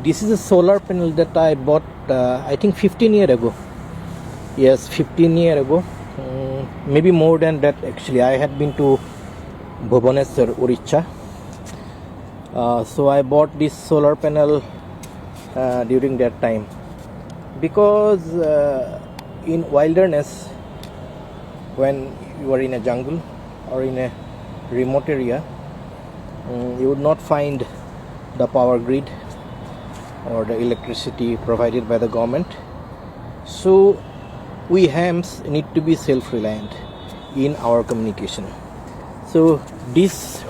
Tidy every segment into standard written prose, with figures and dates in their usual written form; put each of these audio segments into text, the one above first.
This is a solar panel that I bought I think 15 years ago. Yes, 15 years ago. Maybe more than that actually. I had been to Bhubaneswar, Odisha. So I bought this solar panel during that time because in wilderness, when you are in a jungle or in a remote area, you would not find the power grid or the electricity provided by the government. So we hams need to be self-reliant in our communication. So this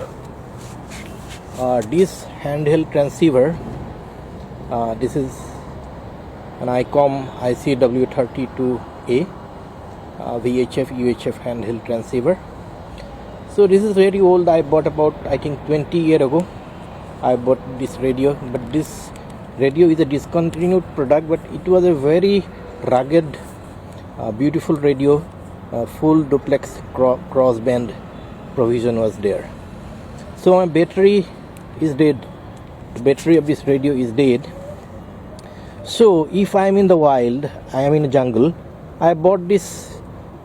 handheld transceiver, this is an ICOM ICW32A VHF UHF handheld transceiver. So this is very old. I bought about I think 20 years ago. I bought this radio, but this radio is a discontinued product, but it was a very rugged, beautiful radio. Full duplex crossband provision was there. So my battery is dead. The battery of this radio is dead. So if I am in the wild, I am in a jungle, I bought this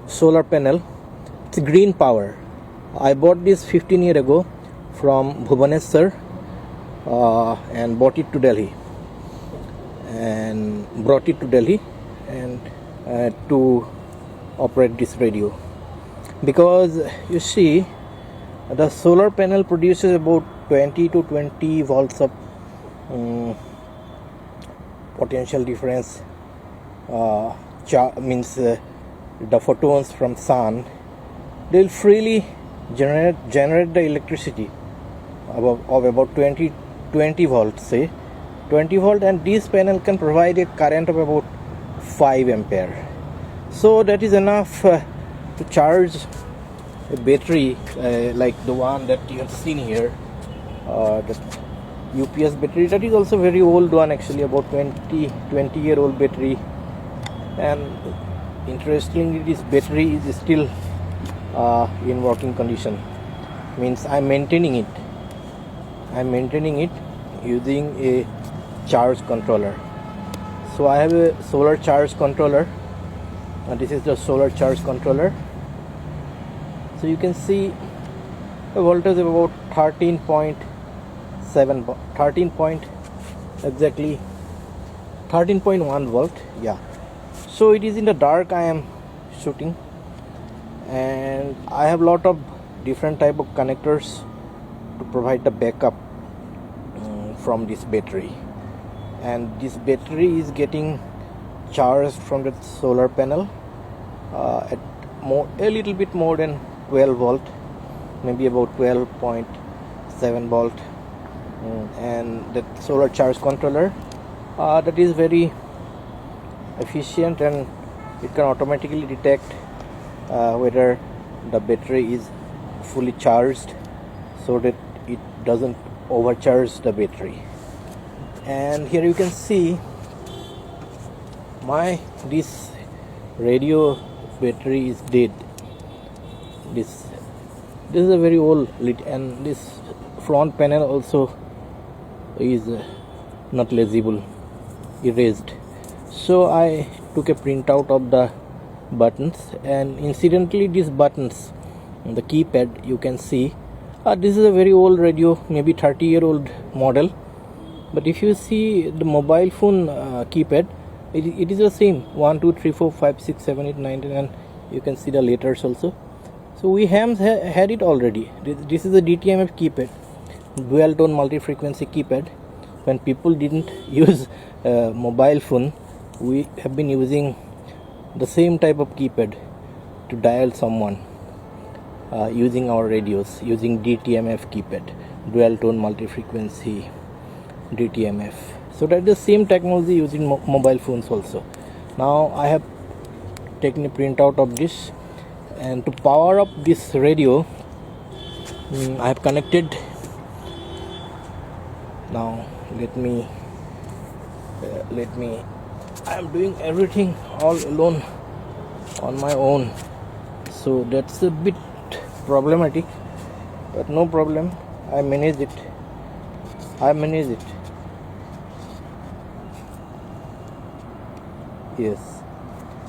solar panel. It's green power. I bought this 15 years ago from Bhubaneswar and brought it to Delhi and to operate this radio, because you see the solar panel produces about 20 to 20 volts of potential difference, means the photons from sun, they will freely generate the electricity of about 20 volts, say 20 volt, and this panel can provide a current of about 5 ampere. So that is enough to charge a battery like the one that you have seen here, the UPS battery. That is also very old one actually, about 20-year-old battery. And interestingly, this battery is still in working condition. Means I'm maintaining it using a charge controller. So I have a solar charge controller. This is the solar charge controller. So you can see the voltage of about 13.1 volt. Yeah. So it is in the dark I am shooting, and I have lot of different type of connectors to provide the backup from this battery. And this battery is getting charged from the solar panel at a little bit more than 12 volt, maybe about 12.7 volt. And the solar charge controller, that is very efficient, and it can automatically detect whether the battery is fully charged, so that it doesn't overcharge the battery. And here you can see this radio battery is dead. This is a very old lit, and this front panel also is not legible, erased. So I took a printout of the buttons, and incidentally these buttons, the keypad, you can see this is a very old radio, maybe 30-year-old model. But if you see the mobile phone keypad, it is the same, 1 2 3 4 5 6 7 8 9 10, and you can see the letters also. So we hams had it already. This is a DTMF keypad, dual tone multi-frequency keypad. When people didn't use mobile phone, we have been using the same type of keypad to dial someone using our radios, using DTMF keypad, dual tone multi-frequency DTMF. So that is the same technology using mobile phones also. Now I have taken a printout of this, and to power up this radio, I have connected. Now let me I am doing everything all alone on my own, so that's a bit problematic, but no problem. I manage it. Yes,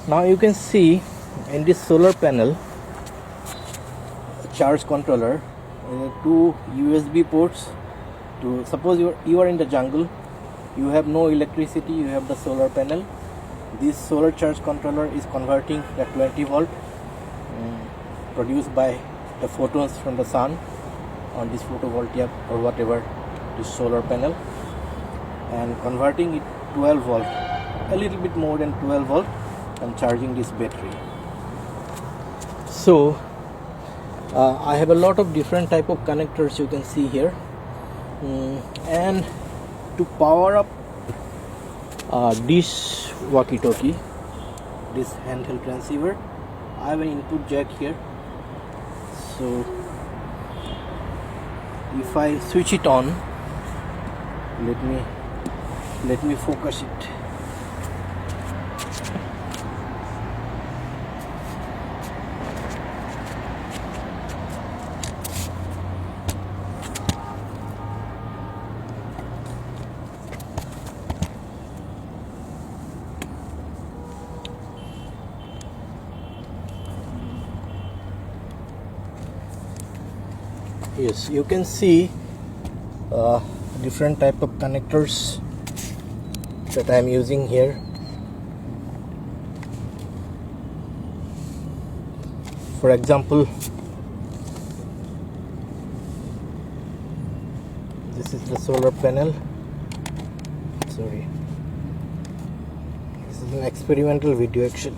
now you can see in this solar panel charge controller, two USB ports. To suppose you are in the jungle, you have no electricity, you have the solar panel. This solar charge controller is converting the 20 volt produced by the photons from the sun on this photovoltaic or whatever, this solar panel, and converting it 12 volt, a little bit more than 12 volt, and charging this battery. So I have a lot of different type of connectors you can see here, and to power up this walkie-talkie, this handheld transceiver, I have an input jack here. So if I switch it on, let me focus it. Yes, you can see different type of connectors that I am using here. For example, this is the solar panel. Sorry, this is an experimental video actually.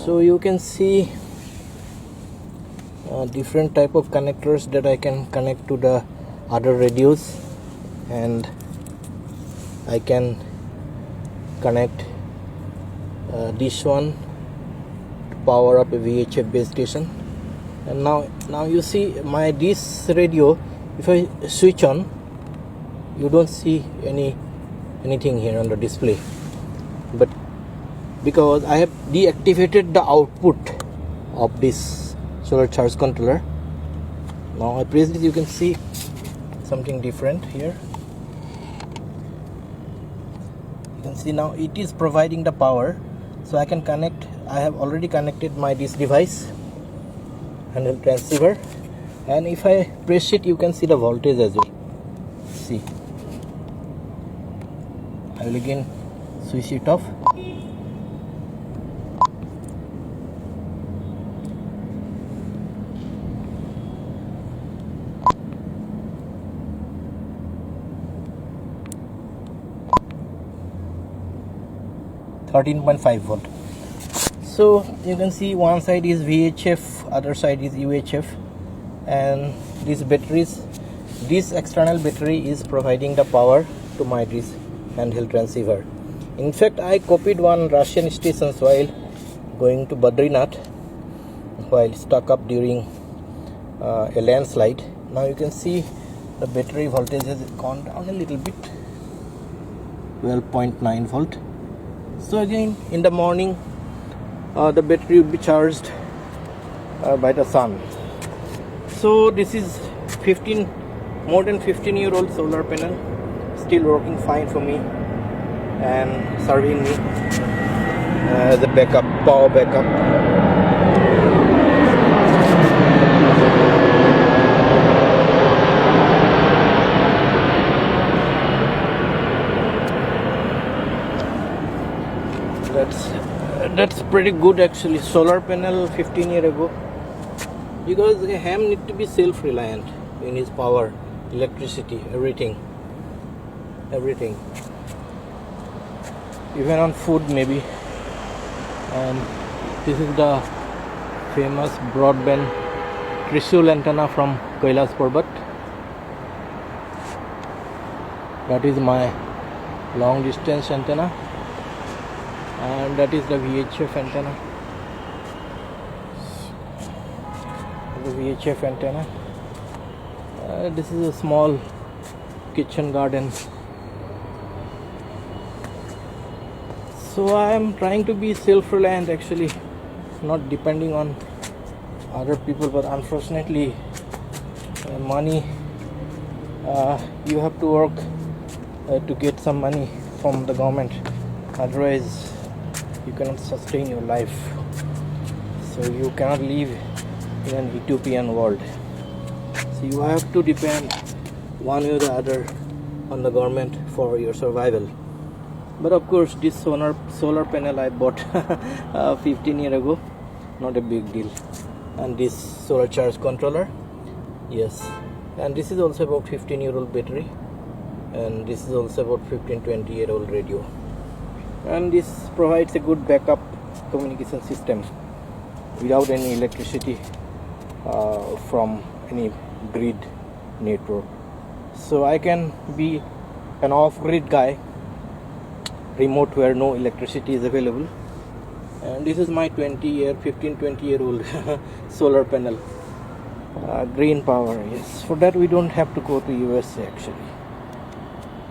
So you can see different type of connectors that I can connect to the other radios, and I can connect this one to power up a VHF base station. And now you see this radio, if I switch on, you don't see anything here on the display, but because I have deactivated the output of this solar charge controller, now I press this, you can see something different here. You can see now it is providing the power, so I can connect. I have already connected this device, handheld transceiver, and if I press it, you can see the voltage as well. See, I will again switch it off. .5 volt. So you can see one side is VHF, other side is UHF, and these batteries, this external battery is providing the power to this handheld transceiver. In fact, I copied one Russian station while going to Badrinath, while stuck up during a landslide. Now you can see the battery voltage has gone down a little bit, 12.9 volt. So again, in the morning, the battery will be charged by the sun. So this is more than 15-year-old solar panel, still working fine for me and serving me as a backup, power backup. That's pretty good actually. Solar panel 15 years ago, because a ham need to be self-reliant in his power, electricity, everything, even on food maybe. And this is the famous broadband Trishul antenna from Kailas Parbat. That is my long distance antenna, and that is the VHF antenna. This is a small kitchen garden. So I am trying to be self-reliant actually, not depending on other people, but unfortunately money you have to work to get some money from the government, otherwise you cannot sustain your life. So you cannot live in an utopian world. So you have to depend one way or the other on the government for your survival. But of course, this solar panel I bought 15 years ago, not a big deal. And this solar charge controller, yes, and this is also about 15-year-old battery, and this is also about 15-20-year-old radio, and this provides a good backup communication system without any electricity from any grid network. So I can be an off-grid guy, remote where no electricity is available. And this is my 15-20-year-old solar panel. Green power, yes. For that we don't have to go to USA actually.